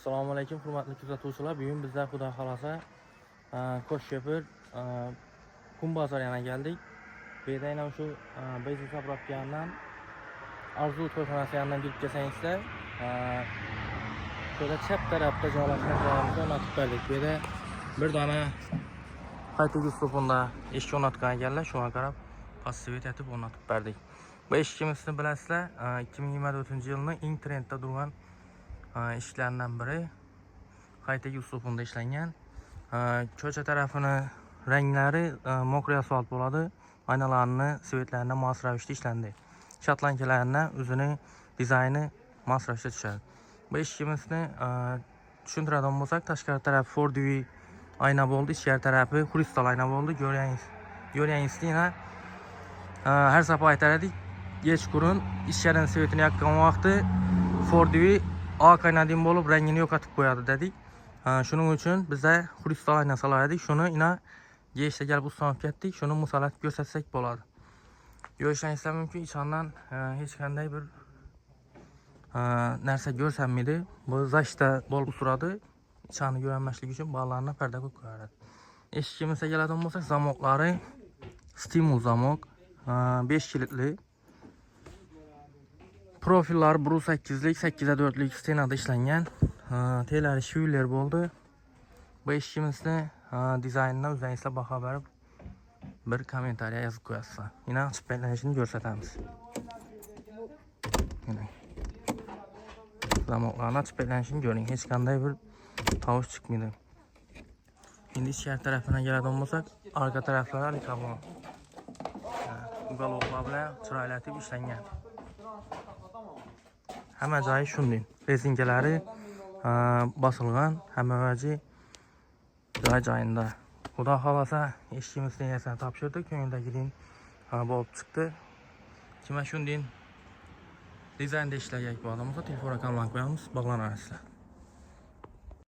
Assalomu alaykum hurmatli kuzatuvchilar. Bugun bizlar Xudo xolasa Ko'shshepir Qum bozor yana geldik. Bu yerda yana shu Beyzi Sabrotgandan Arzu to'yxonasi yonidan kirib kelsangizlar, şöyle chap tarafda joylashgan joyimizni o'rnatib berdik. Bu yerda bir dona qayta uslubida eshik o'rnatgan ekanlar, shunga qarab passivet etib o'rnatib berdik. Bu eshikimizni bilasizlar, 2024-yilning eng trendda turgan eshiklardan biri. Qayta uslubida ishlangan. Ko'cha tarafini ranglari mokriy asfalt bo'ladi. Aynalarni svetlarni mos ravishda ishlandi. Shotlankalarni o'zining dizayni mos ravishda tushadi. Bu eshigimizni tushuntiradigan bo'lsak, tashqari taraf Ford V ayna bo'ldi, ichkari tarafi kristal ayna bo'ldi. Ko'ryapsizlar, har safar aytardik, kechqurun ichkarining svetini yoqqan vaqti Ford V oq aynadan bo'lib rangini yo'qotib qo'yadi dedik. Shuning uchun bizda kristal ayna solardik. Shuni ina yeyishga kelib ustanib ketdik. Shuni musallatib ko'rsatsak bo'ladi. Ko'rishingiz mumkin, ichondan hech qanday bir narsa ko'rsanmaydi. Bu zashta bo'lib turadi. Ichoni ko'rinmaslik uchun bog'larni parda qo'yib qo'yadi. Eshigimizga keladigan bo'lsak, zamoqlari stimul zamok, 5 kilitli. Profillar 1.8lik, 8.4lik stenada ishlangan. Telari shuyler bo'ldi. Bu eshigimizni dizaynini o'zingizlar baho berib bir kommentariya yozib qo'yasizlar. Yana chiqayotganini ko'rsatamiz. Zamoqlarni chiqayotganini ko'ring, hech qanday bir tovush chiqmaydi. Endi ichkari tarafidan keladigan bo'lsak, orqa taraflari karbon uголовlar bilan chiroylatib ishlangan. Hamma joyi shunday. Rezinkalari bosilgan, hamma joyinda. Xudo xolasa eshigimizni egasini topshirdik, ko'ngildagidek bo'lib chiqdi. Kim shunday dizaynda ishlagan bo'lsa, telefon raqamlarini qo'yamiz, bog'lanasizlar.